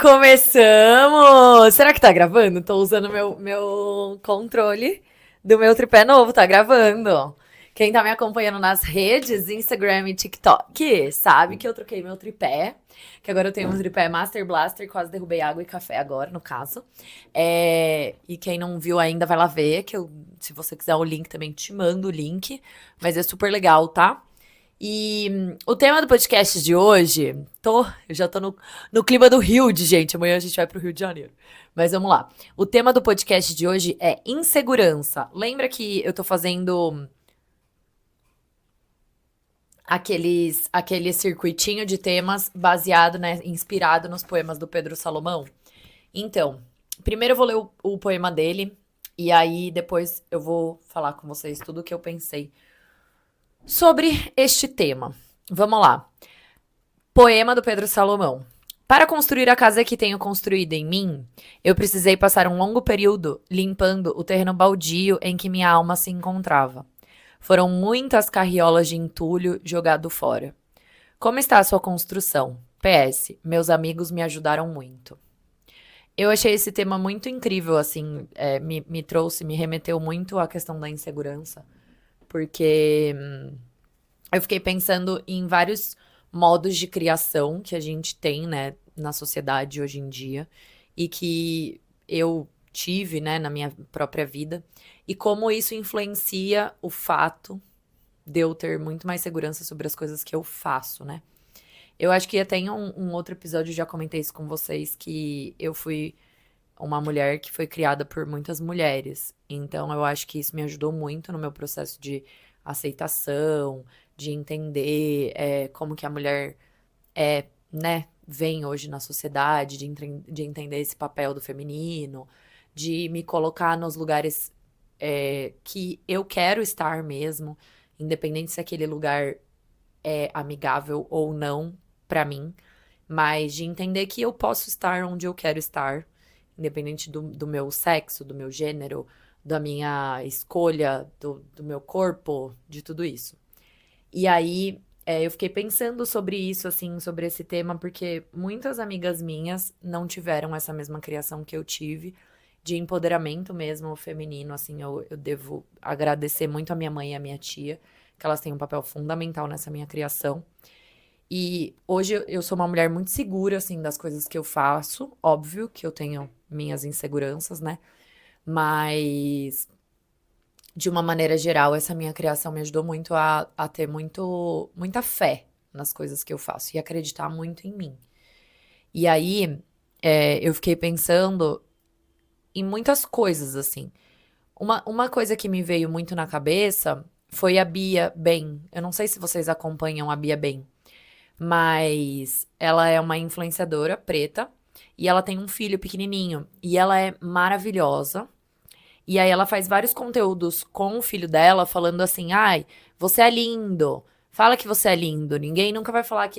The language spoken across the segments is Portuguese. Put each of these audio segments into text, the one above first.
Começamos! Será que tá gravando? Tô usando meu controle do meu tripé novo, tá gravando. Quem tá me acompanhando nas redes, Instagram e TikTok, sabe que eu troquei meu tripé. Que agora eu tenho um tripé Master Blaster, quase derrubei água e café agora, no caso. E quem não viu ainda vai lá ver, se você quiser o link também te mando o link. Mas é super legal, tá? E o tema do podcast de hoje, eu já tô no clima do Rio de gente, amanhã a gente vai pro Rio de Janeiro. Mas vamos lá. O tema do podcast de hoje é insegurança. Lembra que eu tô fazendo aquele circuitinho de temas baseado, né, inspirado nos poemas do Pedro Salomão? Então, primeiro eu vou ler o poema dele, e aí depois eu vou falar com vocês tudo o que eu pensei sobre este tema. Vamos lá. Poema do Pedro Salomão. Para construir a casa que tenho construída em mim, eu precisei passar um longo período limpando o terreno baldio em que minha alma se encontrava. Foram muitas carriolas de entulho jogado fora. Como está a sua construção? PS, meus amigos me ajudaram muito. Eu achei esse tema muito incrível, assim, me trouxe, me remeteu muito à questão da insegurança, porque eu fiquei pensando em vários modos de criação que a gente tem, né, na sociedade hoje em dia e que eu tive, né, na minha própria vida e como isso influencia o fato de eu ter muito mais segurança sobre as coisas que eu faço, né? Eu acho que até em um outro episódio eu já comentei isso com vocês, que eu fui uma mulher que foi criada por muitas mulheres. Então eu acho que isso me ajudou muito no meu processo de aceitação, de entender como que a mulher né, vem hoje na sociedade, de entender esse papel do feminino, de me colocar nos lugares que eu quero estar mesmo, independente se aquele lugar é amigável ou não pra mim, mas de entender que eu posso estar onde eu quero estar, independente do meu sexo, do meu gênero, da minha escolha, do meu corpo, de tudo isso. E aí, eu fiquei pensando sobre isso, assim, sobre esse tema, porque muitas amigas minhas não tiveram essa mesma criação que eu tive, de empoderamento mesmo feminino, assim, eu devo agradecer muito a minha mãe e a minha tia, que elas têm um papel fundamental nessa minha criação. E hoje eu sou uma mulher muito segura, assim, das coisas que eu faço. Óbvio que eu tenho minhas inseguranças, né? Mas, de uma maneira geral, essa minha criação me ajudou muito a ter muita fé nas coisas que eu faço e acreditar muito em mim. E aí, eu fiquei pensando em muitas coisas, assim. Uma coisa que me veio muito na cabeça foi a Bia Ben. Eu não sei se vocês acompanham a Bia Ben. Mas ela é uma influenciadora preta e ela tem um filho pequenininho e ela é maravilhosa. E aí ela faz vários conteúdos com o filho dela falando assim: "Ai, você é lindo. Fala que você é lindo. Ninguém nunca vai falar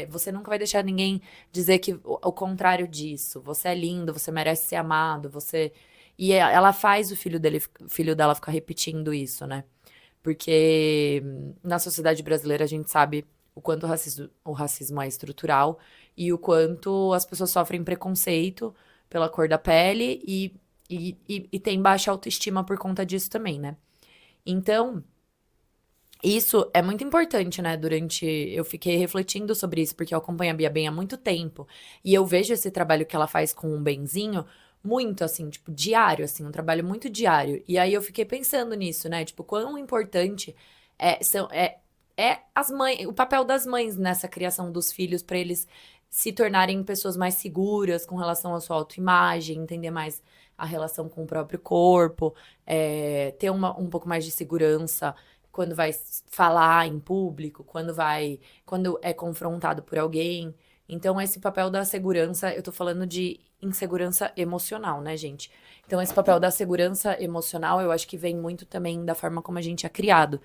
você nunca vai deixar ninguém dizer que o contrário disso. Você é lindo, você merece ser amado, você". E ela faz o filho dela ficar repetindo isso, né? Porque na sociedade brasileira a gente sabe o quanto o racismo é estrutural e o quanto as pessoas sofrem preconceito pela cor da pele e tem baixa autoestima por conta disso também, né? Então, isso é muito importante, né? Eu fiquei refletindo sobre isso, porque eu acompanho a Bia Ben há muito tempo. E eu vejo esse trabalho que ela faz com o Benzinho muito, assim, tipo, diário, assim, um trabalho muito diário. E aí eu fiquei pensando nisso, né? Tipo, quão importante é as mães, o papel das mães nessa criação dos filhos para eles se tornarem pessoas mais seguras com relação à sua autoimagem, entender mais a relação com o próprio corpo, ter um pouco mais de segurança quando vai falar em público, quando é confrontado por alguém. Então, esse papel da segurança, eu tô falando de insegurança emocional, né, gente? Então, esse papel da segurança emocional, eu acho que vem muito também da forma como a gente é criado.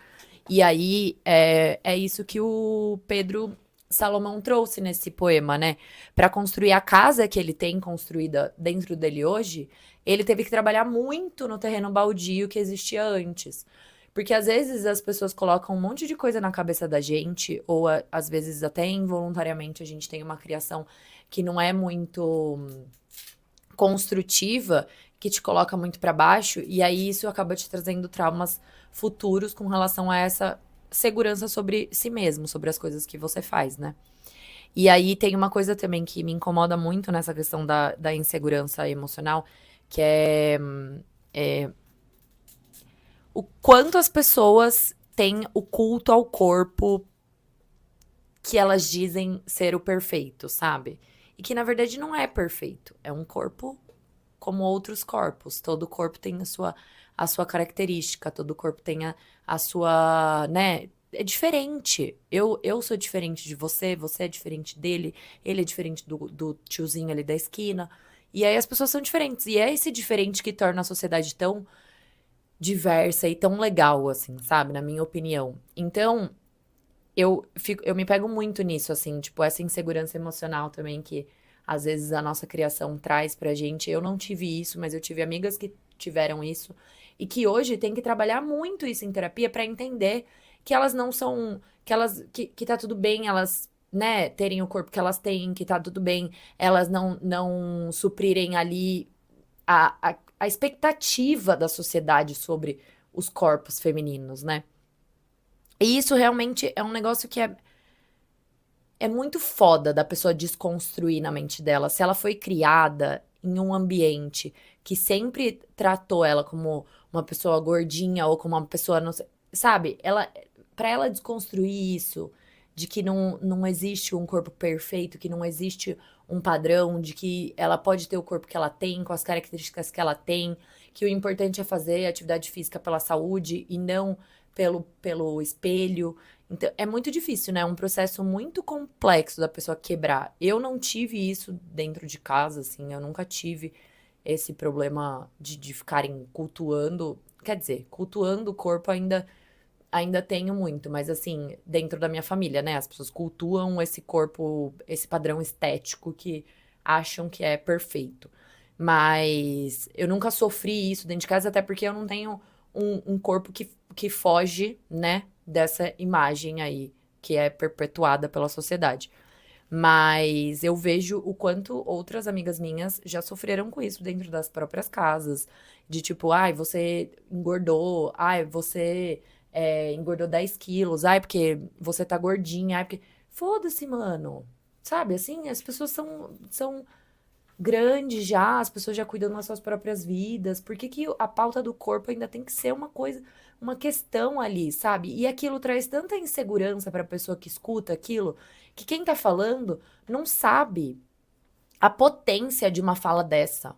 E aí, é isso que o Pedro Salomão trouxe nesse poema, né? Para construir a casa que ele tem construída dentro dele hoje, ele teve que trabalhar muito no terreno baldio que existia antes. Porque às vezes as pessoas colocam um monte de coisa na cabeça da gente, ou às vezes até involuntariamente a gente tem uma criação que não é muito construtiva, que te coloca muito pra baixo, e aí isso acaba te trazendo traumas futuros com relação a essa segurança sobre si mesmo, sobre as coisas que você faz, né? E aí tem uma coisa também que me incomoda muito nessa questão da insegurança emocional, que é o quanto as pessoas têm o culto ao corpo que elas dizem ser o perfeito, sabe? E que na verdade não é perfeito. É um corpo como outros corpos. Todo corpo tem a sua característica, todo corpo tem a sua, né? É diferente. Eu sou diferente de você, você é diferente dele, ele é diferente do tiozinho ali da esquina. E aí as pessoas são diferentes. E é esse diferente que torna a sociedade tão diversa e tão legal, assim, sabe? Na minha opinião. Então, eu me pego muito nisso, assim, tipo, essa insegurança emocional também que às vezes a nossa criação traz pra gente. Eu não tive isso, mas eu tive amigas que tiveram isso e que hoje tem que trabalhar muito isso em terapia pra entender que elas não são, que tá tudo bem elas, né, terem o corpo que elas têm, que tá tudo bem elas não suprirem ali a expectativa da sociedade sobre os corpos femininos, né? E isso realmente é um negócio que é muito foda da pessoa desconstruir na mente dela. Se ela foi criada em um ambiente que sempre tratou ela como uma pessoa gordinha ou como uma pessoa, não sei, sabe? Para ela desconstruir isso, de que não existe um corpo perfeito, que não existe um padrão, de que ela pode ter o corpo que ela tem, com as características que ela tem, que o importante é fazer atividade física pela saúde e não pelo espelho. Então, é muito difícil, né? É um processo muito complexo da pessoa quebrar. Eu não tive isso dentro de casa, assim, eu nunca tive esse problema de ficarem cultuando. Quer dizer, cultuando o corpo ainda tenho muito, mas assim, dentro da minha família, né? As pessoas cultuam esse corpo, esse padrão estético que acham que é perfeito. Mas eu nunca sofri isso dentro de casa, até porque eu não tenho um corpo que foge, né, dessa imagem aí que é perpetuada pela sociedade. Mas eu vejo o quanto outras amigas minhas já sofreram com isso dentro das próprias casas. De tipo, ai, você engordou, ai, você engordou 10 quilos, ai, porque você tá gordinha, ai, porque. Foda-se, mano. Sabe, assim, as pessoas são grandes já, as pessoas já cuidam das suas próprias vidas. Por que que a pauta do corpo ainda tem que ser uma coisa, uma questão ali, sabe? E aquilo traz tanta insegurança pra pessoa que escuta aquilo, que quem tá falando não sabe a potência de uma fala dessa,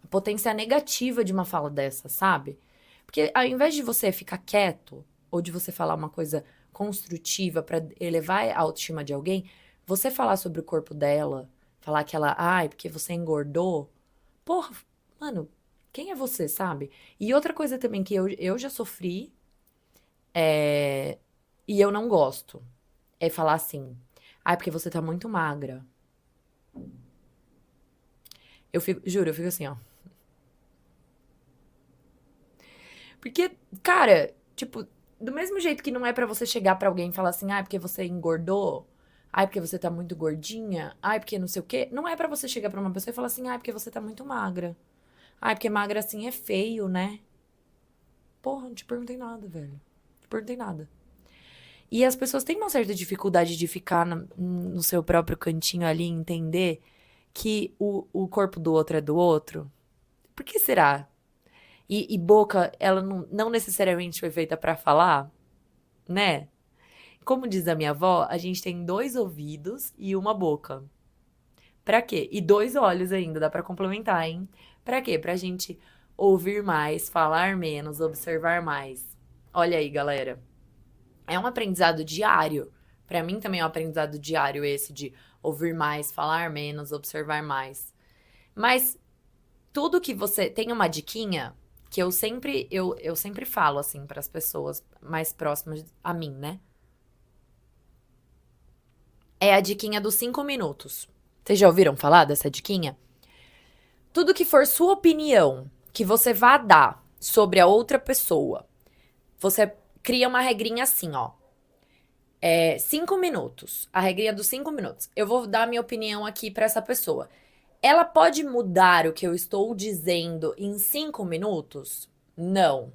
a potência negativa de uma fala dessa, sabe? Porque ao invés de você ficar quieto ou de você falar uma coisa construtiva pra elevar a autoestima de alguém, você falar sobre o corpo dela, falar que ela, ai, porque você engordou. Porra, mano, quem é você, sabe? E outra coisa também que eu já sofri, e eu não gosto, é falar assim, ai, porque você tá muito magra. Eu fico, juro, eu fico assim, ó. Porque, cara, tipo, do mesmo jeito que não é pra você chegar pra alguém e falar assim, ai, porque você engordou, ai, porque você tá muito gordinha, ai, porque não sei o quê, não é pra você chegar pra uma pessoa e falar assim, ai, porque você tá muito magra. Ai, porque magra assim é feio, né? Porra, não te perguntei nada, velho. Não te perguntei nada. E as pessoas têm uma certa dificuldade de ficar no seu próprio cantinho ali e entender que o corpo do outro é do outro. Por que será? E boca, ela não necessariamente foi feita pra falar, né? Como diz a minha avó, a gente tem dois ouvidos e uma boca. Pra quê? E dois olhos ainda, dá pra complementar, hein? Pra quê? Pra gente ouvir mais, falar menos, observar mais. Olha aí, galera. É um aprendizado diário. Pra mim também é um aprendizado diário esse de ouvir mais, falar menos, observar mais. Mas tudo que você tem uma diquinha que eu sempre falo assim para as pessoas mais próximas a mim, né? É a diquinha dos 5 minutos. Vocês já ouviram falar dessa diquinha? Tudo que for sua opinião que você vá dar sobre a outra pessoa, você cria uma regrinha assim, ó. 5 minutos. A regrinha dos 5 minutos. Eu vou dar minha opinião aqui pra essa pessoa. Ela pode mudar o que eu estou dizendo em 5 minutos? Não.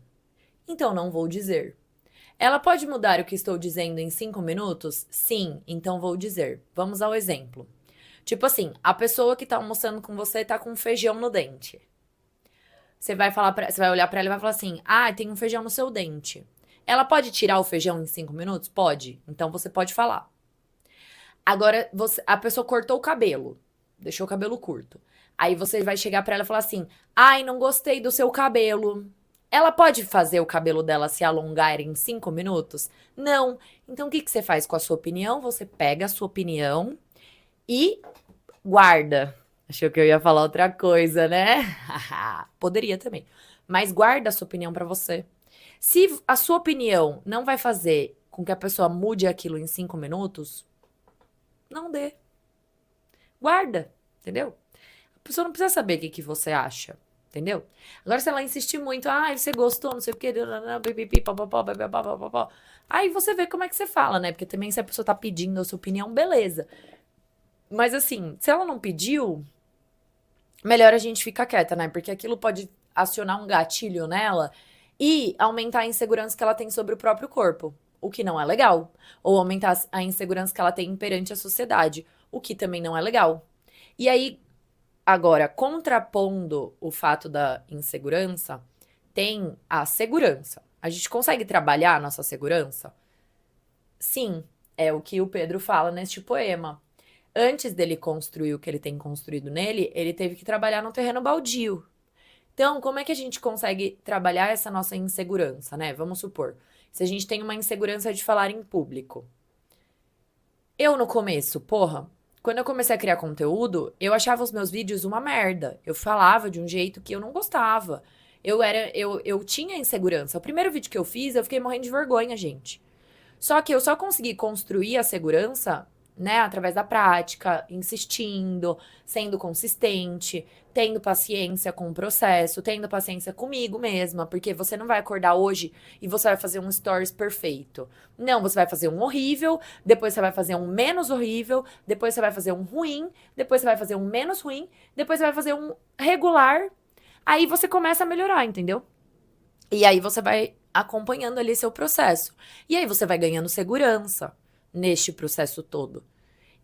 Então não vou dizer. Ela pode mudar o que estou dizendo em 5 minutos? Sim, então vou dizer. Vamos ao exemplo. Tipo assim, a pessoa que tá almoçando com você tá com feijão no dente. Você vai você vai olhar pra ela e vai falar assim: "Ah, tem um feijão no seu dente". Ela pode tirar o feijão em 5 minutos? Pode. Então você pode falar. Agora, a pessoa cortou o cabelo, deixou o cabelo curto. Aí você vai chegar pra ela e falar assim: "Ai, não gostei do seu cabelo". Ela pode fazer o cabelo dela se alongar em 5 minutos? Não. Então o que que você faz com a sua opinião? Você pega a sua opinião e guarda. Achou que eu ia falar outra coisa, né? Poderia também. Mas guarda a sua opinião pra você. Se a sua opinião não vai fazer com que a pessoa mude aquilo em 5 minutos, não dê. Guarda, entendeu? A pessoa não precisa saber o que, que você acha, entendeu? Agora, se ela insistir muito, você gostou, não sei o que, aí você vê como é que você fala, né? Porque também se a pessoa tá pedindo a sua opinião, beleza. Mas assim, se ela não pediu, melhor a gente ficar quieta, né? Porque aquilo pode acionar um gatilho nela e aumentar a insegurança que ela tem sobre o próprio corpo, o que não é legal. Ou aumentar a insegurança que ela tem perante a sociedade, o que também não é legal. E aí, agora, contrapondo o fato da insegurança, tem a segurança. A gente consegue trabalhar a nossa segurança? Sim, é o que o Pedro fala neste poema. Antes dele construir o que ele tem construído nele, ele teve que trabalhar no terreno baldio. Então, como é que a gente consegue trabalhar essa nossa insegurança, né? Vamos supor, se a gente tem uma insegurança de falar em público. Eu, no começo, porra, quando eu comecei a criar conteúdo, eu achava os meus vídeos uma merda. Eu falava de um jeito que eu não gostava. Eu tinha insegurança. O primeiro vídeo que eu fiz, eu fiquei morrendo de vergonha, gente. Só que eu só consegui construir a segurança, né, através da prática, insistindo, sendo consistente, tendo paciência com o processo, tendo paciência comigo mesma, porque você não vai acordar hoje e você vai fazer um stories perfeito. Não, você vai fazer um horrível, depois você vai fazer um menos horrível, depois você vai fazer um ruim, depois você vai fazer um menos ruim, depois você vai fazer um regular. Aí você começa a melhorar, entendeu? E aí você vai acompanhando ali seu processo. E aí você vai ganhando segurança neste processo todo.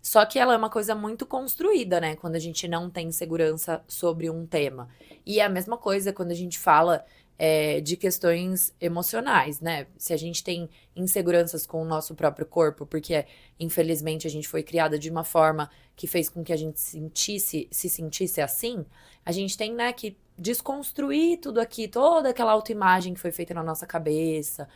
Só que ela é uma coisa muito construída, né? Quando a gente não tem segurança sobre um tema. E é a mesma coisa quando a gente fala de questões emocionais, né? Se a gente tem inseguranças com o nosso próprio corpo, porque infelizmente a gente foi criada de uma forma que fez com que a gente se sentisse assim, a gente tem, né, que desconstruir tudo aqui, toda aquela autoimagem que foi feita na nossa cabeça,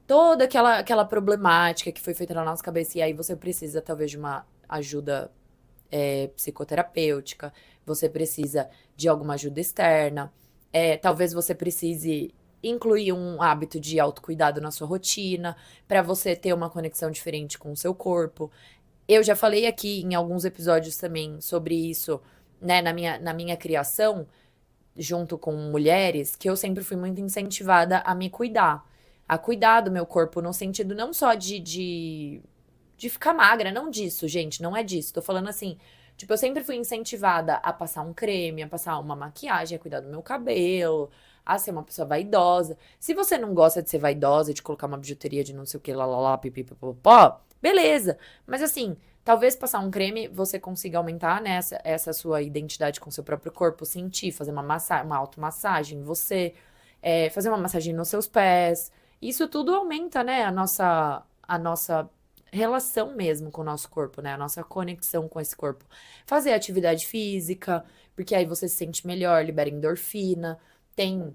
toda aquela problemática que foi feita na nossa cabeça, e aí você precisa, talvez, de uma ajuda psicoterapêutica, você precisa de alguma ajuda externa, talvez você precise incluir um hábito de autocuidado na sua rotina, para você ter uma conexão diferente com o seu corpo. Eu já falei aqui em alguns episódios também sobre isso, né, na minha criação, junto com mulheres, que eu sempre fui muito incentivada a me cuidar. A cuidar do meu corpo, no sentido não só de ficar magra, não disso, gente, não é disso. Tô falando assim, tipo, eu sempre fui incentivada a passar um creme, a passar uma maquiagem, a cuidar do meu cabelo, a ser uma pessoa vaidosa. Se você não gosta de ser vaidosa, de colocar uma bijuteria de não sei o que, lá, lá, lá, pipipipopó, beleza. Mas assim, talvez passar um creme você consiga aumentar, né, essa sua identidade com o seu próprio corpo, sentir, fazer uma automassagem em você, fazer uma massagem nos seus pés. Isso tudo aumenta, né, a nossa relação mesmo com o nosso corpo, né? A nossa conexão com esse corpo. Fazer atividade física, porque aí você se sente melhor, libera endorfina, tem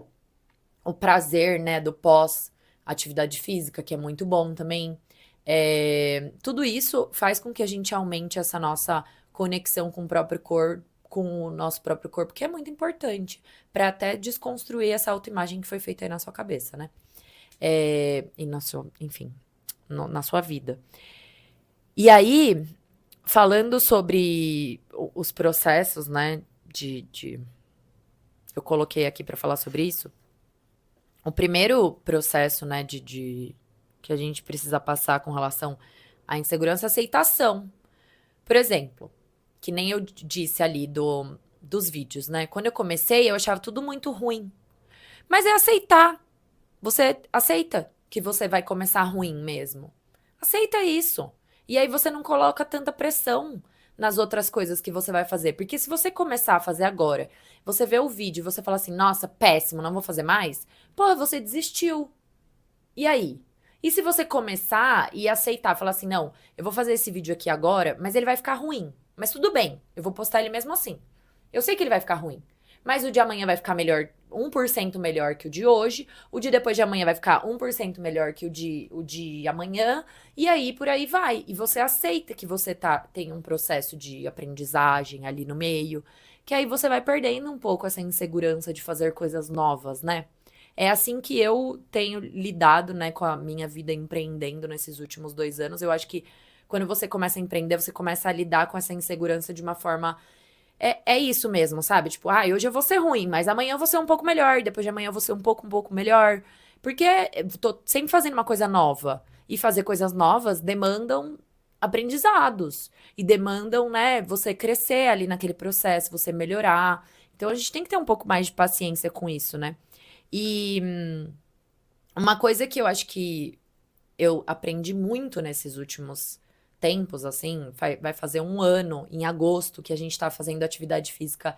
o prazer, né, do pós-atividade física, que é muito bom também. Tudo isso faz com que a gente aumente essa nossa conexão com o próprio corpo, com o nosso próprio corpo, que é muito importante, para até desconstruir essa autoimagem que foi feita aí na sua cabeça, né? E na sua, enfim, na sua vida. E aí, falando sobre os processos, né, eu coloquei aqui para falar sobre isso. O primeiro processo, né, que a gente precisa passar com relação à insegurança, é aceitação. Por exemplo, que nem eu disse ali dos vídeos, né? Quando eu comecei, eu achava tudo muito ruim. Mas é aceitar. Você aceita que você vai começar ruim mesmo. Aceita isso. E aí você não coloca tanta pressão nas outras coisas que você vai fazer. Porque se você começar a fazer agora, você vê o vídeo e você fala assim, nossa, péssimo, não vou fazer mais. Pô, você desistiu. E aí? E se você começar e aceitar, falar assim, não, eu vou fazer esse vídeo aqui agora, mas ele vai ficar ruim. Mas tudo bem, eu vou postar ele mesmo assim. Eu sei que ele vai ficar ruim. Mas o de amanhã vai ficar melhor, 1% melhor que o de hoje. O de depois de amanhã vai ficar 1% melhor que o de amanhã. E aí, por aí vai. E você aceita que você tem um processo de aprendizagem ali no meio. Que aí você vai perdendo um pouco essa insegurança de fazer coisas novas, né? É assim que eu tenho lidado, né, com a minha vida empreendendo nesses últimos 2 anos. Eu acho que quando você começa a empreender, você começa a lidar com essa insegurança de uma forma. É isso mesmo, sabe? Tipo, hoje eu vou ser ruim, mas amanhã eu vou ser um pouco melhor, depois de amanhã eu vou ser um pouco melhor. Porque eu tô sempre fazendo uma coisa nova. E fazer coisas novas demandam aprendizados. E demandam, né, você crescer ali naquele processo, você melhorar. Então a gente tem que ter um pouco mais de paciência com isso, né? E uma coisa que eu acho que eu aprendi muito nesses últimos tempos, assim, vai fazer um ano, em agosto, que a gente tá fazendo atividade física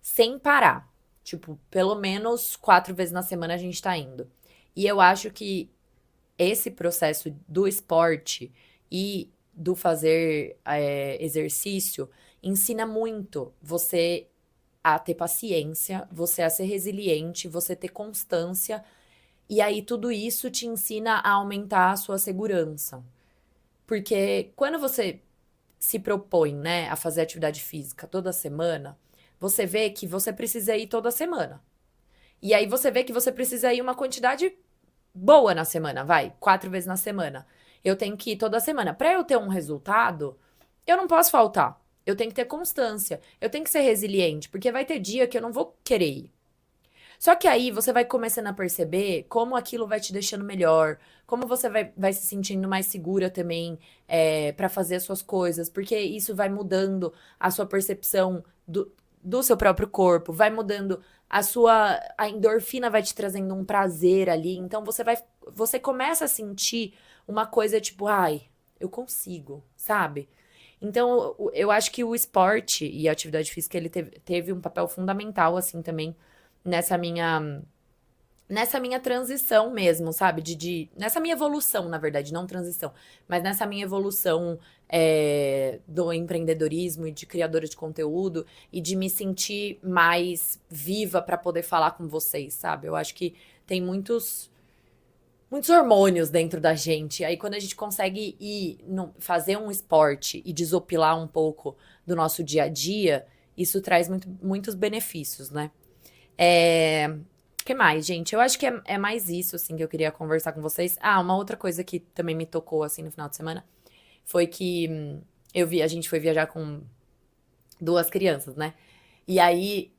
sem parar. Tipo, pelo menos 4 vezes na semana a gente tá indo. E eu acho que esse processo do esporte e do fazer exercício ensina muito você a ter paciência, você a ser resiliente, você ter constância. E aí tudo isso te ensina a aumentar a sua segurança. Porque quando você se propõe, né, a fazer atividade física toda semana, você vê que você precisa ir toda semana. E aí você vê que você precisa ir uma quantidade boa na semana, vai, 4 vezes na semana. Eu tenho que ir toda semana. Para eu ter um resultado, eu não posso faltar. Eu tenho que ter constância. Eu tenho que ser resiliente, porque vai ter dia que eu não vou querer ir. Só que aí você vai começando a perceber como aquilo vai te deixando melhor, como você vai se sentindo mais segura também para fazer as suas coisas, porque isso vai mudando a sua percepção do seu próprio corpo, vai mudando a endorfina vai te trazendo um prazer ali, então você começa a sentir uma coisa tipo, ai, eu consigo, sabe? Então, eu acho que o esporte e a atividade física, ele teve um papel fundamental, assim, também, nessa minha nessa minha transição mesmo, sabe? Nessa minha evolução, na verdade, não transição, mas nessa minha evolução do empreendedorismo e de criadora de conteúdo e de me sentir mais viva para poder falar com vocês, sabe? Eu acho que tem muitos hormônios dentro da gente. Aí quando a gente consegue fazer um esporte e desopilar um pouco do nosso dia a dia, isso traz muitos benefícios, né? Que mais, gente? Eu acho que é mais isso, assim, que eu queria conversar com vocês. Uma outra coisa que também me tocou, assim, no final de semana, foi que a gente foi viajar com 2 crianças, né? E aí,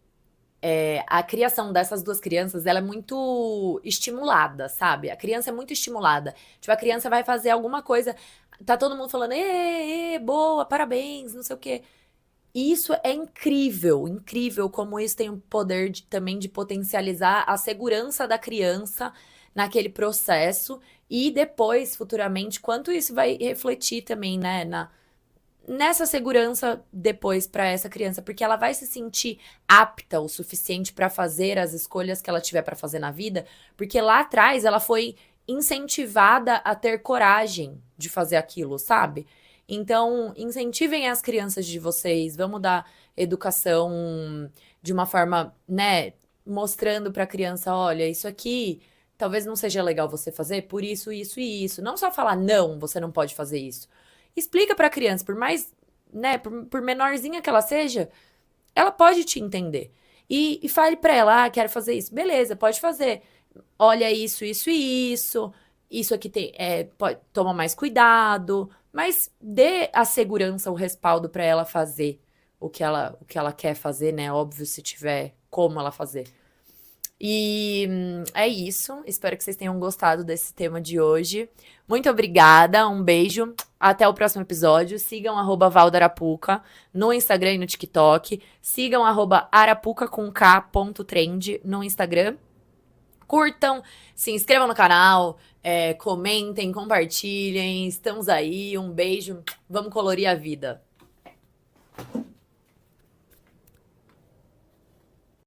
a criação dessas 2 crianças, ela é muito estimulada, sabe? A criança é muito estimulada. Tipo, a criança vai fazer alguma coisa, tá todo mundo falando, boa, parabéns, não sei o quê. E isso é incrível, incrível como isso tem o poder também de potencializar a segurança da criança naquele processo e depois, futuramente, quanto isso vai refletir também, né, nessa segurança depois para essa criança, porque ela vai se sentir apta o suficiente para fazer as escolhas que ela tiver para fazer na vida, porque lá atrás ela foi incentivada a ter coragem de fazer aquilo, sabe? Então, incentivem as crianças de vocês, vamos dar educação de uma forma, né, mostrando para a criança, olha, isso aqui talvez não seja legal você fazer por isso, isso e isso. Não só falar não, você não pode fazer isso. Explica para a criança, por mais, né, por menorzinha que ela seja, ela pode te entender. E fale para ela, quero fazer isso. Beleza, pode fazer. Olha isso, isso e isso. Isso aqui toma mais cuidado, mas dê a segurança, o respaldo para ela fazer o que ela quer fazer, né? Óbvio, se tiver como ela fazer. E é isso. Espero que vocês tenham gostado desse tema de hoje. Muito obrigada, um beijo. Até o próximo episódio. Sigam @valdarapuca no Instagram e no TikTok. Sigam @arapuca com k.trend no Instagram. Curtam, se inscrevam no canal, comentem, compartilhem. Estamos aí. Um beijo. Vamos colorir a vida.